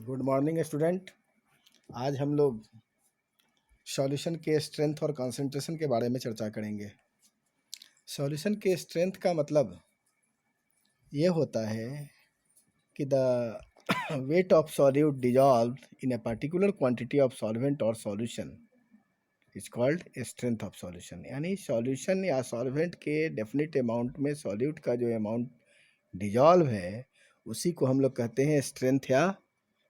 Good morning student. आज हम लोग सॉल्यूशन के स्ट्रेंथ और कंसंट्रेशन के बारे में चर्चा करेंगे। सॉल्यूशन के स्ट्रेंथ का मतलब ये होता है कि the weight of solute dissolve in a particular quantity of solvent और solution is called strength of solution. यानी सॉल्यूशन या सॉल्वेंट के डेफिनेट अमाउंट में सॉल्यूट का जो अमाउंट डिजॉल्व है उसी को हम लोग कहते हैं स्ट्रेंथ या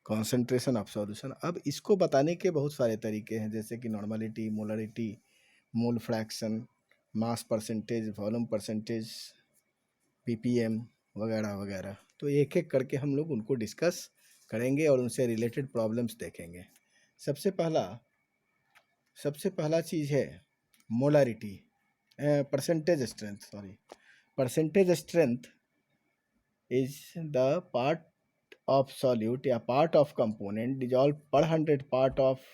कॉन्सेंट्रेशन ऑफ सॉल्यूशन। अब इसको बताने के बहुत सारे तरीके हैं, जैसे कि normality, molarity, mole fraction, mass percentage, volume percentage, ppm वगैरह वगैरह। तो एक एक करके हम लोग उनको डिस्कस करेंगे और उनसे रिलेटेड प्रॉब्लम्स देखेंगे। सबसे पहला चीज़ है molarity, percentage strength is the part of solute या part of component dissolved per 100 part of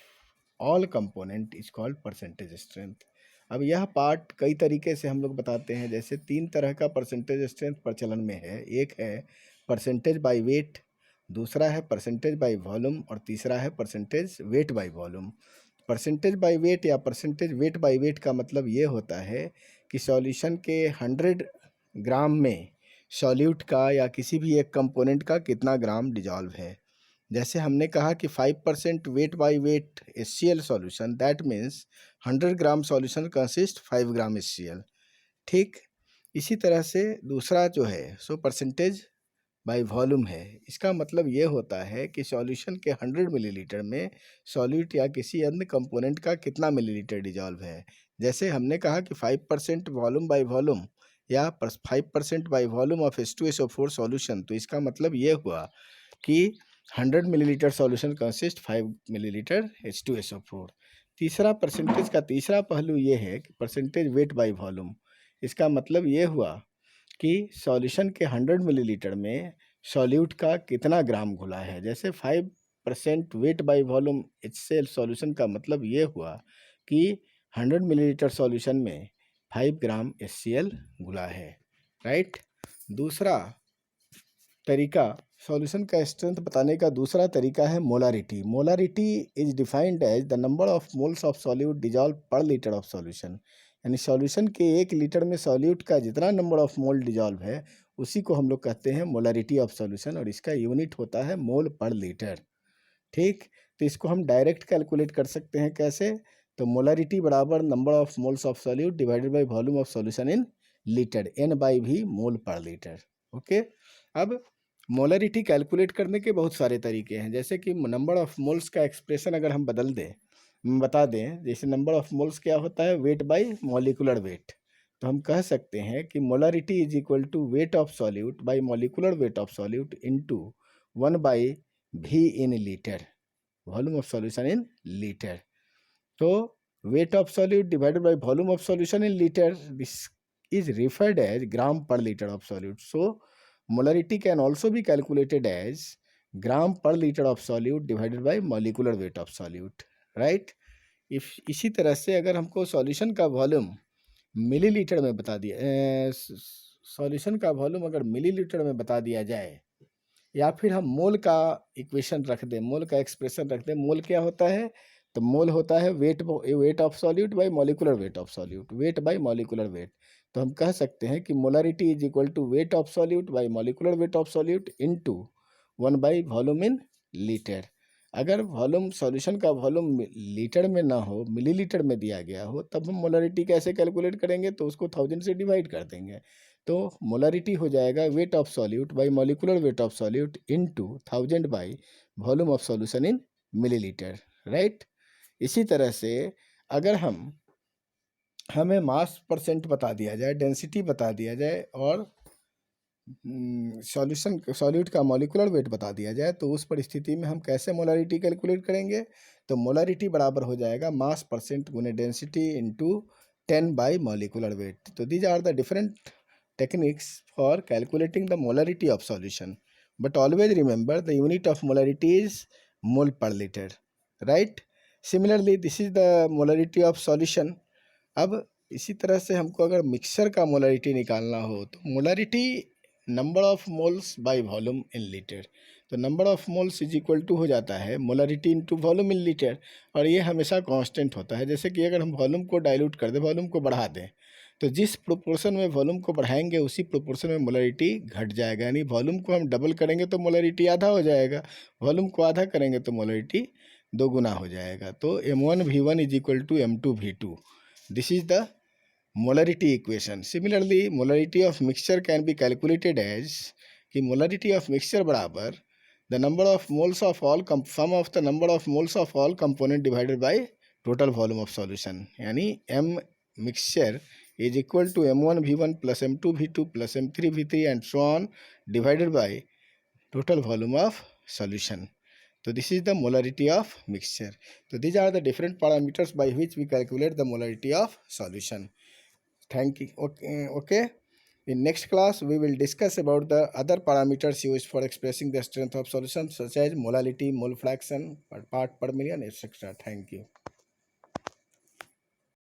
all component is called percentage strength। अब यह पार्ट कई तरीके से हम लोग बताते हैं, जैसे 3 तरह का परसेंटेज स्ट्रेंथ प्रचलन में है। एक है परसेंटेज बाय वेट, दूसरा है परसेंटेज बाय वॉल्यूम और तीसरा है percentage weight by volume. Percentage by weight या परसेंटेज वेट बाय वेट का मतलब ये होता है कि सॉल्यूशन के 100 ग्राम में सॉल्यूट का या किसी भी एक कंपोनेंट का कितना ग्राम डिजॉल्व है। जैसे हमने कहा कि 5% weight by weight HCl solution, that means 100 gram solution consist 5 gram HCl। ठीक इसी तरह से दूसरा जो है सो परसेंटेज बाय वॉल्यूम है। इसका मतलब ये होता है कि सॉल्यूशन के 100 मिलीलीटर में सॉल्यूट या किसी अन्य कंपोनेंट का कितना मिलीलीटर डिजॉल्व है। जैसे हमने कहा कि 5% वॉल्यूम बाय वॉल्यूम या 5% bye volume of H2SO4 solution, तो इसका मतलब ये हुआ कि 100 millilitre solution consist 5 millilitre H2SO4। तीसरा परसेंटेज का तीसरा पहलू ये है कि परसेंटेज वेट बाय वॉल्यूम। इसका मतलब ये हुआ कि सॉल्यूशन के 100 मिलीलीटर में सॉल्यूट का कितना ग्राम घुला है। जैसे 5% weight by volume HCl solution का मतलब ये हुआ कि 100 मिलीलीटर सॉल्यूशन में 5 ग्राम HCl घुला है, राइट। दूसरा तरीका सॉल्यूशन का स्ट्रेंथ बताने का दूसरा तरीका है molarity. Molarity is defined as the number of moles of solute dissolve per litre of solution. यानी सॉल्यूशन के 1 लीटर में सॉल्यूट का जितना नंबर ऑफ मोल डिजॉल्व है उसी को हम लोग कहते हैं मोलारिटी ऑफ सॉल्यूशन, और इसका यूनिट होता है मोल पर लीटर। ठीक, तो इसको हम डायरेक्ट कैलकुलेट कर सकते हैं। कैसे? तो मोलारिटी बराबर number of moles of solute divided by volume of solution in litre, N/V mole per litre. Okay, अब मोलरिटी कैलकुलेट करने के बहुत सारे तरीके हैं, जैसे कि नंबर ऑफ मोल्स का एक्सप्रेशन अगर हम बता दें, जैसे नंबर ऑफ मोल्स क्या होता है, वेट बाय मॉलिकुलर वेट। तो हम कह सकते हैं कि molarity is equal to weight of solute by molecular weight of solute into 1/V in litre, volume of solution in litre. तो weight of solute divided by volume of solution in litre, this is referred as gram per liter of solute. So molarity can also be calculated as gram per liter of solute divided by molecular weight of solute, right? इसी तरह से अगर हमको solution का volume millilitre में बता दिया, solution का वॉल्यूम अगर मिलीलीटर में बता दिया जाए, या फिर हम मोल का इक्वेशन रख दें, मोल का एक्सप्रेशन रख दें। मोल क्या होता है? तो मोल होता है weight of solute by molecular weight of solute, weight by molecular weight. तो हम कह सकते हैं कि molarity is equal to weight of solute by molecular weight of solute into 1/वॉल्यूम इन लीटर। अगर वॉल्यूम सॉल्यूशन का वॉल्यूम लीटर में ना हो, मिलीलीटर में दिया गया हो, तब हम मोलारिटी कैसे कैलकुलेट करेंगे? तो उसको 1000 से डिवाइड कर देंगे। तो मोलारिटी हो जाएगा wait of solute by molecular weight of solute into 1000 bye volume of solution in millilitre, right. इसी तरह से अगर हमें मास परसेंट बता दिया जाए, डेंसिटी बता दिया जाए और सॉल्यूट का मॉलिकुलर वेट बता दिया जाए, तो उस परिस्थिति में हम कैसे मोलारिटी कैलकुलेट करेंगे? तो मोलारिटी बराबर हो जाएगा मास परसेंट गुने density into 10 by molecular weight. तो these are the different techniques for calculating the molarity of solution, but always remember the unit of molarity is mole per litre, right. Similarly this is the molarity of solution. अब इसी तरह से हमको अगर mixture का molarity निकालना हो, तो molarity number of moles by volume in litre. तो number of moles is equal to हो जाता है molarity into volume in litre, और ये हमेशा कांस्टेंट होता है। जैसे कि अगर हम वॉल्यूम को डाइल्यूट कर दें, वॉल्यूम को बढ़ा दें, तो जिस प्रोपोर्शन में वॉल्यूम को बढ़ाएंगे उसी प्रोपोर्शन में मोलरिटी घट जाएगा। यानी वॉल्यूम को हम डबल करेंगे तो मोलरिटी आधा हो जाएगा, वॉल्यूम को आधा करेंगे तो मोलरिटी दोगुना हो जाएगा। तो M1V1 is equal to M2V2। This is the molarity equation. Similarly, molarity of mixture can be calculated as कि molarity of mixture बराबर the number of moles of all sum of the number of moles of all component divided by total volume of solution. यानी M mixture is equal to M1V1 plus M2V2 plus M3V3 and so on divided by total volume of solution. So this is the molarity of mixture. So these are the different parameters by which we calculate the molarity of solution. Thank you. Okay. In next class, we will discuss about the other parameters used for expressing the strength of solution, such as molality, mole fraction, part per million, etc. Thank you.